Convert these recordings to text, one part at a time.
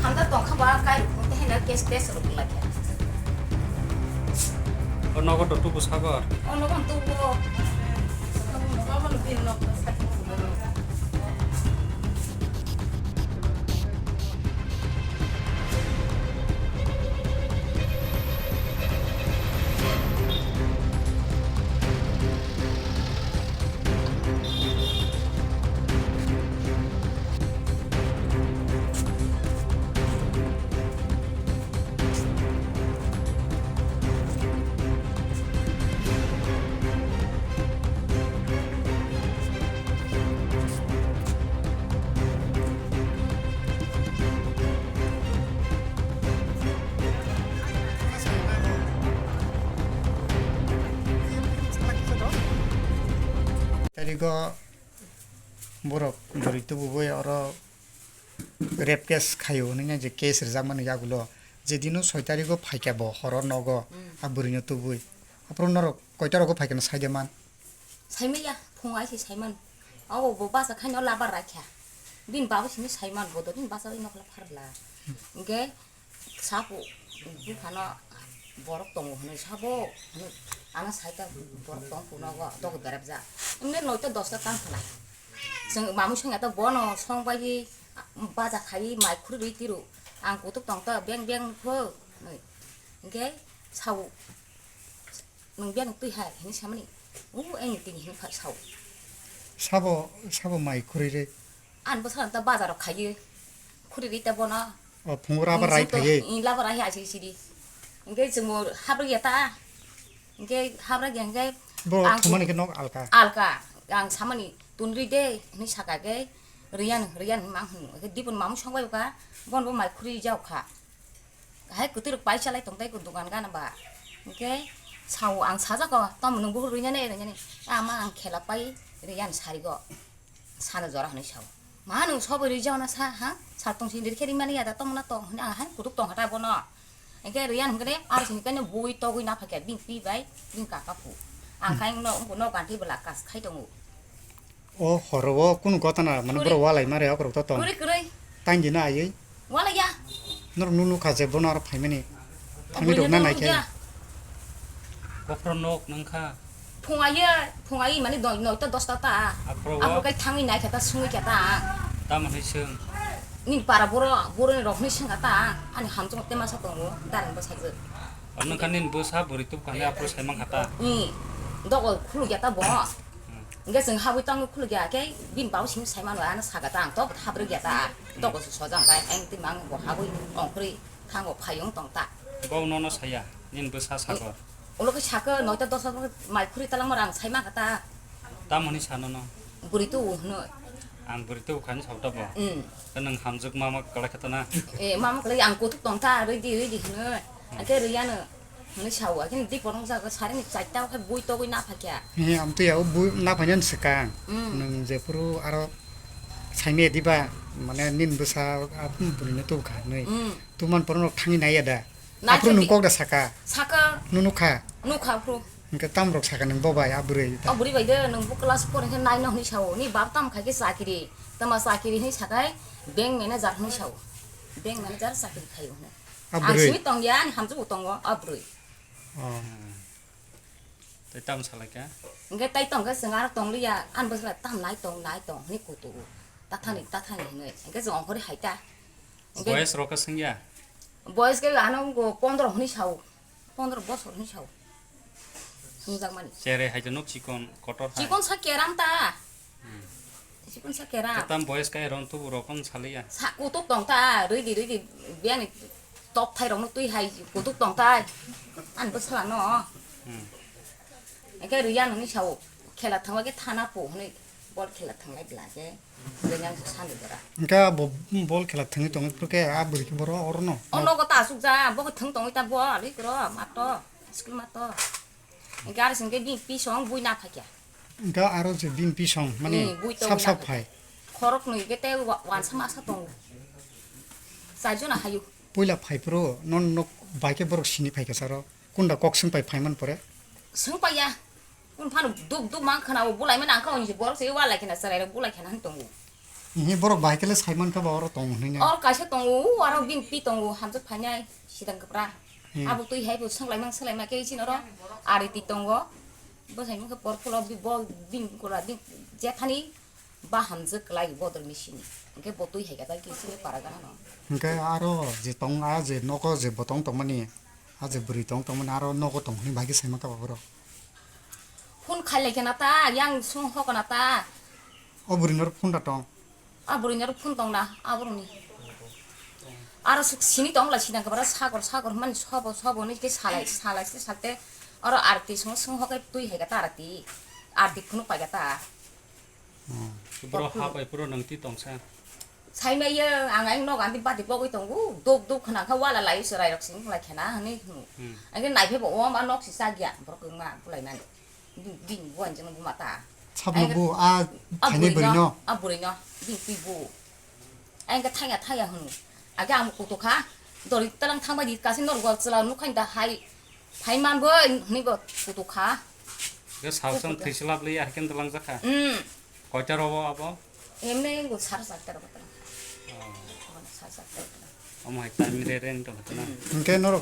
한다 동 가봐 가이 근데 해나 게스트로 불러게 너가 또 부사가 너건 또뭐 너건 빌려 이거 뭐라 우리 또 보고요. 어러 랩 케이스 가요는 이제 케이스를 잡는 야구로 제디노 소이타리고 파이켜보 허러 너고 아부리뇨 또 보이 앞으로 너로 거기다라고 파이켜는 사이데만 살매야 봉아시 살만 아고 뭐 봐서 카뇨 라바라캬 빈 바우시니 살만 보도 빈 봐서 이노클라 파르라 이게 사보 부파나 버럭 동호는 사보 아나 사이다 버럭 동호나고 또 베랍자 근데 너도 도스타 깡파나 정 마무싱하다 보노 성바이 바자 가이 마이크로 리티로 안 고독 동다 뱅뱅 퍼 이게 사우 능변 뜨하 행 사마니 오 애니 띵 힘파 사우 사보 마이 쿠리리 안 버서다 바자로 가이 쿠리리 때 보나 봉오라바 라이트에 이 라바라히 아시시리 이게 좀 하브르겠다 이게 하브르게 이게 뭐 그만이 그 알까 양 사마니 돈리데 니 사가게 리안 망 그 디분 마무 성과요가 bonbo mai khuri jau kha hai ku tir pai chalai tong tai ku dukan gan ba ke sau ang saja ko tom nung bu ru ne ama ang khela pai rian sari go sana jora hani sau ma nung sob ri jau na sa ha sa tong sin dir kheri mani ya da tom na tong ang han ku duk tong hata bono ke rian ngre ar sin ke ne bui to gu na pha ke bing pi bai bing ka ka pu ang khai no kan ti bala kas khai tong 허러워 꾸는 거다나 만은 버러 와라이 말이야 그러고 또 그래 당기나 아이 와라야 너 누누 가제 보나로 파이면이 당미도 나 나이게 앞으로 녹 능카 봉아이 만이 너 또 dostata 앞으로 그 탕이 나이겠다 숨이겠다 땀을 해싱 니 para 보로는 로그니 생각다 아니 함정 때만 샀던 거 다른 거 사지 어느 칸인 부사 버리도 간에 앞으로 살만 갔다 이 너가 쿨겠다 뭐 이게 생 하고 있던 거 쿨게 게 민바오 심 살만 와는 사가다 또 하버겠다 너가 소장 가이 앵띠망 뭐 하고 그래 탕고 파용 동다 고노노 사야 닌 부사 사거 올라가 샤거 너도 도서 말쿨이 딸랑마랑 살만 갔다 땀을 사노노 우리도 너 안 버리도 간 잡다 봐 그는 함적 마마 걸었잖아 에 마마 그래 안 고tuk 동다 레디 너 아게 리야는 너 샤워 근데 디 보롱사 그 사람이 짜다 그 보이 떠고 나 파게 예 아무튼 야 보이 나 파년 스강 능 이제 프로 알아 사이메 디바 만에 닌 부사 아픈 부리네 또 가네 두만 버는 탕이 나야다 앞으로 눈꼭 다 사까 누누카 프로 그러니까 땀으로 사가는 법아야 아부레 우리 바이데 능 클래스 포는 현 나이 너니 샤워 니 밥담 가게 사키리 तमा साकिरी नि साकाय bank manager नि Sao bank manager साकिरी खायो न आसिमि तंगिया नि हमजु तंगो अब्रुई तै ताम सालाका इंगे तै तंगा संगार तंगलिया आन बसला ताम नाय तंग नि कुतु ताथानि नै इंगे जं हरि हाइता बयस रका संगिया बयस के आनो गो 15 नि साव 15 बसर नि साव संजाक मानि चेरे हाइजनो चिकन कटर चिकन सा केरामता चिकन सा केरा ताम बयस काय रन तो रकम सालिया सा कुतुक तंगता रेडी बेनि टप थाइ रंनो तुइ हाइ कुतुक तंगता आन बसला न एके रिया ननि साव खेला थांबागे थाना पो हनै बल खेला थांलाय ब्लागे जों सानो जरा इनका बल खेला थाङि दङ प्रके आ बुरिखि बर अरनो अनगो तासुक जा बगो थां दङ ता बल रि ग्र मातो स्कुल मातो गार संगे बि पिसं बुइना फाक्या इनका आरो जे दिन पिसं माने साब फाइ खरक नै गेते वानसा मासा दङ साजुना हायु पहिला फाइप्रो नन नक बाइके बरक सिनि फाइका सारो कुन्दा कक्सं फाइ फाइमान परे संपाया कुन फानु दुब मान खानाव बुलाय मान आंखा अनि बर से वाला केना सराय बुलाय केना हन दङ ini borok bahikele Simon ka bawro tong hne or kaisa tongo aro bin pi tongo hamjak phanyai sidang kepra abu tui hai bu sanglai ma ke chin oro ari ti tongo bo sai ka por phulo bi bo bin kora din jethani ba hamjak lai bodol machine ke bo tui hai ka ki sile para gana no ke aro je tong a je noko je botong tong mani a je buri tong tong mani aro noko tong hne bahike Simon ka bawro phun khaile kana ta yang sung ho kana ta o buri nor phun da tong 아버리냐로 푼동나 아버니 알아서 신이 동라 시당 그bara 사골만 서보니 이게 살아있을 살때 어러 아르티 성허가 또이 해가 따라티 아르티 푸는 빠겠다 bro hapai pro nang ti tong sa 사이메여 앙앙 너 안디 바디 보고 있던고 독 그냥 가와라 라이 서라이 럭싱 라케나 하니 아니 나이페 보고 마 럭시 사기야 브로그마 불라이난 빈 원정은 부마다 차블부 아 타네 버리노 아 버리노 빈피부 아이가 타야 흔 아게 아무 것도 가 너리 따랑 탕바디 까신 너로 거슬라 누카인다 하이 파이만 버 니버 것도 가 ke sausam thislap li arken telang jaka koita robo abo emne go sarsa tero bata sarsa tero amai time re reng to tana ke nor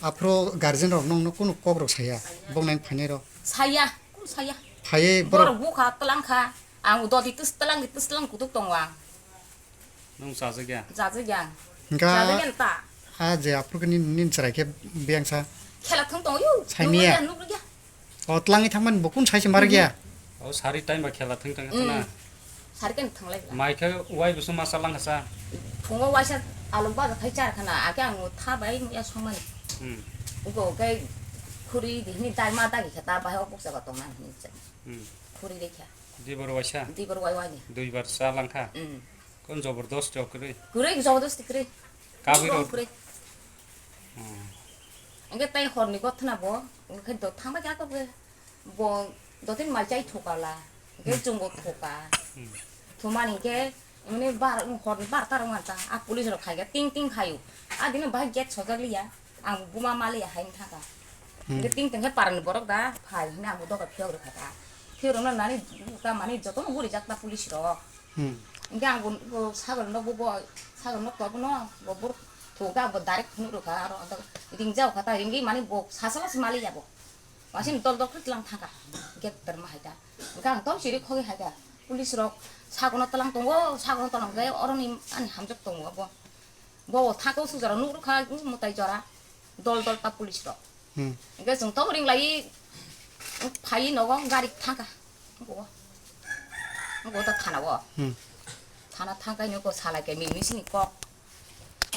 apro guardian rok nong no kunu kobrok saya bong nang phane ro saya phaye bor buka telang kha ang udo di tus telang kutuk tongwang nong sa ja jajan ga ta a je apro ke nin charai ke biangsa khela thong tong yu Saimia. Otlangi thaman bokun sai mar gya o sari time ba khela thang tang tana sarken thanglai mai kha wai busu masalang sa phungo waisa alumba da khai char khana ake ang tha bai ya somani ugo kai khuri di ni dai ma ta ki khata ba ho poksa ba tong man ni khuri dekha di bor waisa di bor wai ni dui bar salang kha kon jobardast chokri kure jobardasti kure kabiro kure angge tai horni gothna bo angge do thangba ja ko bo do tin mal chai thokala ge jumbo thoka thumani ge emne bar horni bar tar ngata a police ro khaiga ting khayu a din ba get chogaliya ang buma mali hain thaka ge ting he paran borok da phai na mo do ka phyo ro khata phyo ro na nani ka mani joto no buri jakta police ro angge ang bo sagol no bo ko no bo toga bo direct nuru ka aro ringjau kata ringi mani bo sasala semali ya bo masin tol lang thaka get terma haida gang tol siri khogi haida police rok sagono talang tongo sagono talang gae oroni ani hamjak tongo bo thako sujara nuru kha mutai jara dol ta police rok ge jong to ring lai phai nogo gari thaka go ta thana bo thana thaka nyo ko sala ke mi sini ko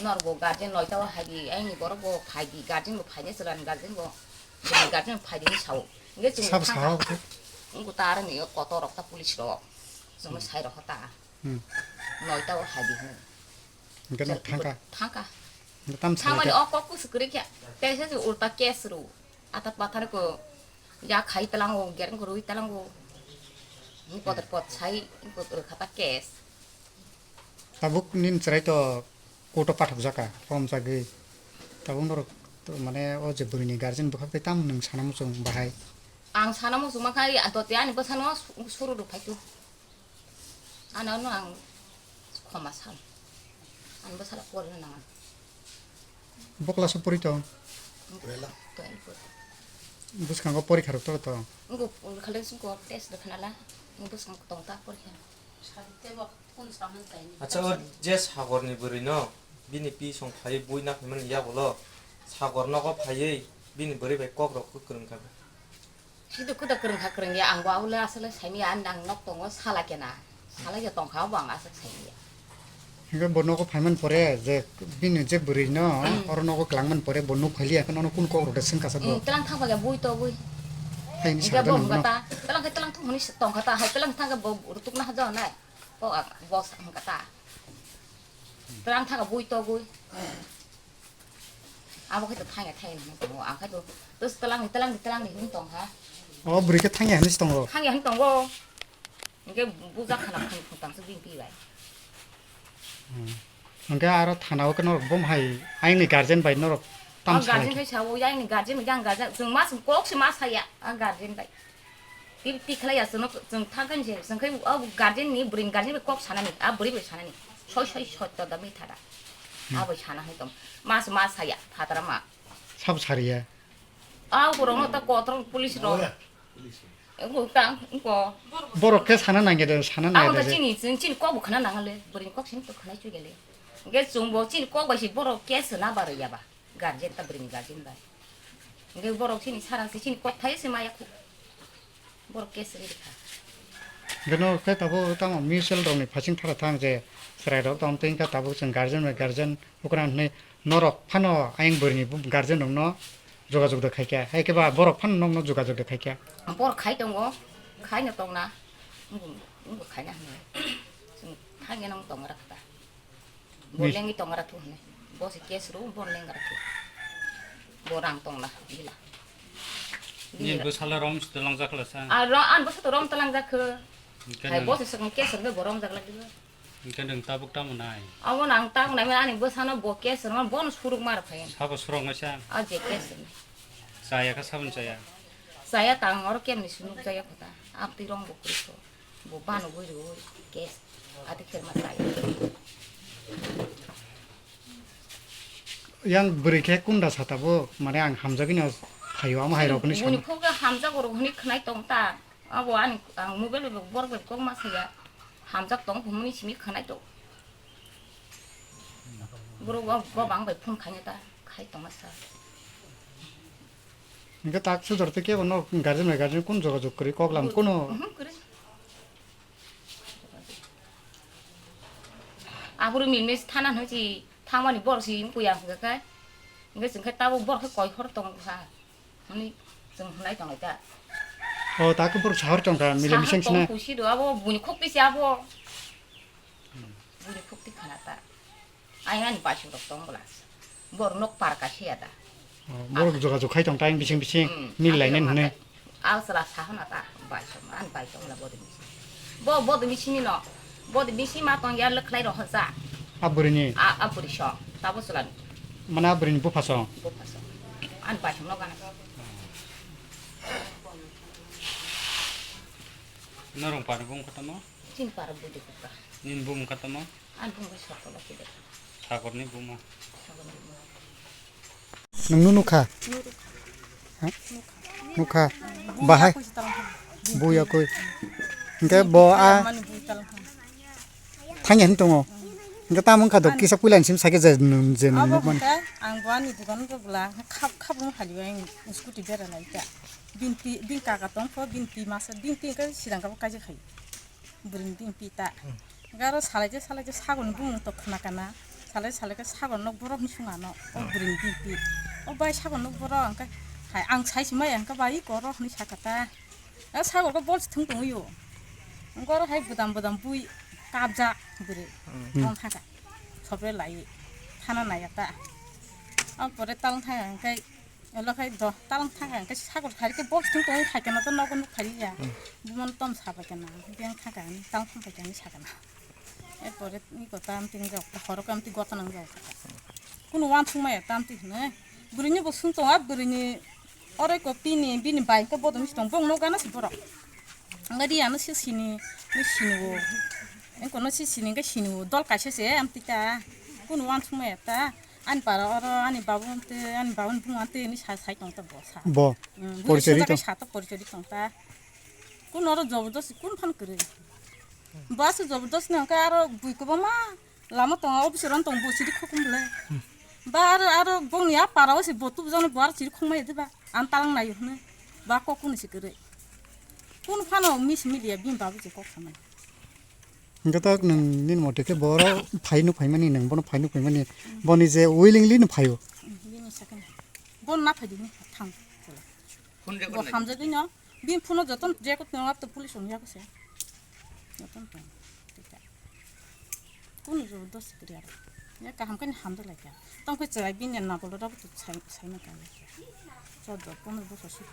nor go garden loi taw hagi ai ni bor go phagi garden go phai selan garden go garden phai ni sau nge chung sao ngu tar ni ko to rok ta police ro jong sai ro ta loi taw hagi ke no thangka tam thangmani sai ok ku sukri kya te se ulta case ru atat pathar ko ya khai talang go geren ko rui talang go ni pot sai ko khata case tabuk nin charai to koto pathok jaka pom jagi tabung nor to mane o je burini guardian bukhak tam nang sanam chung bahai ang sana mo sumakai atot ya ni basano suru ru phaitu ana no ang khomasal an basala por na bokla supuri to rela to buskang go pori kharok to ngu khalen sung ko test rakhnala ngu buskang tong ta por kha 아차 제 사고니 버리노 비니 비송 파이 보이나 하면 야고로 사고나고 파이 비니 버리 백곡 럭 그런가 hidu kuda kering kha kering ya ang wa ula asale saimi an dang nok tongo sala kena sala ya tong kha wang asak saimi hingga bono ko phaiman pore je bin je buri no orno ko klangman pore bono khali akan ono kun ko rotation ka sabo telang thang ba ga bui to bui hain ga sa bom no kata telang thong ni tong kata hai telang thang ga bo rutuk na hajo nai bo bos ang kata telang thang ga bui to bui abo ka to thang ga thai ni to ang ka to terus telang ni tong ha o buri ke thang ya ni stong ro thang ya tong go nge buja khana khang tang su bin pi bai hingga aro thanao kan bom hai ai ni guardian bai no tam garden kai chawo yang ni garden yang garden jung mas kok si mas saya garden bai 티 클라야 좀 타근지 성kai 가진니 브린 가진이 꼭 사나니 브리브 사나니 소소이 셔터다 미타다 아버 사나 해도 마사야 파다라마 사부 차리에 그러면 또 꼬트랑 폴리스로 이거 이거 버럭게 사는 안게도 사는 아무도 아이들 찐이 꼭 하나 나갈래 브린 꼭 신도 하나 주길래 이게 좀뭐 찐이 꼭 것이 버럭 깨서 나바르야 봐 가진 따 브린 가진 봐 이게 버럭 찐이 사랑스 찐이 꼭 타이스 마야 버럭 깨서 이렇게 그नो के तब तम मिसल रंनि फासिं थारा थां जे सराइरो तम तें का तब जों गार्जेन ओकरा ने नरक फानो आइं बोरनि गार्जेन दंनो जोगाजोग द खायके हायकेबा बरक फान नंनो जोगाजोग द खायके बरक खाय दङ खायनो दंना उंगो खायना होनो जों थांगे नं दंरा खा बोलेंgi दंरा थु होनो बसे केसरो बोलेंगा थु बोरां दंना बिला ni bu sala rom stelang jakla sa an bos to rom talang jakhe hai bos sing keser be borom jakla diga kan deng tabuk tamunai awon ang tang nai ani bosano bo keser man bon suruk mar phain sabo surong sa a je keser saya ka sabun saya tang or kem ni sunuk saya kota apti rong bo kristo bo bano bo ro kes ati kher ma sai yang berike kunda satabo mane ang hamjagini hayo am hairo kuni uni khoga hamjagoro huni khnai tongta abo ani ang mobile be borbe kong ma saya hamjak tong humni simi khnai to bro bo bang bai phun khanya khai tong ma sa 이게 딱 수저때 게 너 가진 꾼 저거 그리 꼭람 꾼어 그래 아부르 밀메스 타난 하지 탕만이 버시 인고야 그가 이게 지금 했다고 버그 거의 허르동 사 아니 좀 나이 동 있다 다그 버르 자허 정가 밀레 미생치네 고시도 아고 문이 콕비시 아고 문이 콕비 하나다 아이는 바시로 동 몰랐어 버르 녹 파르카시야다 뭐로 저가지고 카이정 따잉 비싱 밀라이는 네 아우스라 사하나다 바이som 안 바이som là 보드 미신이 너 보드 미신마 동 야르 클라이로 하자 아브르니 아브리셔 타보슬란 mana 아브르니 부파서 안 바이som 너 가나 narong par bum katamo 진 파르 부디 kuka nin bum katamo 안 bunga sokolo kide sagorni bum nungnu nuka nuka bahai buya koi ingke bo a thangen tongo ingke tamon khado kisa pulan sim sake je man ang buani dugan ko bula khapung khali ang scooty bera laika bin ka tong fo bin pi masa bin ka sirang ka ka je khai burin bin pi ta garo salaje sagon bung to khna kana salai ka sagon nok borok ni sunga no o burin bin pi o bai sagon nok borok ang ka hai ang sai simai ang ka bai ko rok ni sakata a sagon ko bol thung tong yo garo hai budam bui kabja bure on thaka sobre lai thana nayata ang pore talang thang kai lo khai do talang thang kai sagon khari ke bol thung tong khai kana to nokon khari ya buman tom saba kana biang thaka ni tang thang kai ni sakana e pore ni ko tam ting ga horo kam ti gotan ang ga kuno wan thung mai tam ti ne burini bo sung tong a burini ore ko bini bai ka bodom stong bong no gana siboro ngadi ana sini ni sini wo en kono sini ga sini wo dol ka se am ti ta kuno wan thung mai ta an para oro ani babun bung ante ni sai tong ta bo sa bo porcheri to sa ta porcheri tong ta kuno ro jobdos kun phan kre bas jobdos na ka aro bui ko ma lama tong obsiran tong bo sidi khokum le bar aro bong ya para si botu jone bar sidi khomai de ba an talang na yu ne ba ko kun si kre kun phano mis milia bim babu je ko khama ingke tak nung nin mote ke boro phaimani nang bono phaimani boni je willingly no phayo ni sakan bon na phadi ni thang bo hamja gi no bim phuno joton je ko no ap to police on ya ko se joton to kun jo dos kriya ya ka ham kan ham da la ka tong ko chai bin na bolo da to sai na ka so do pon bo so si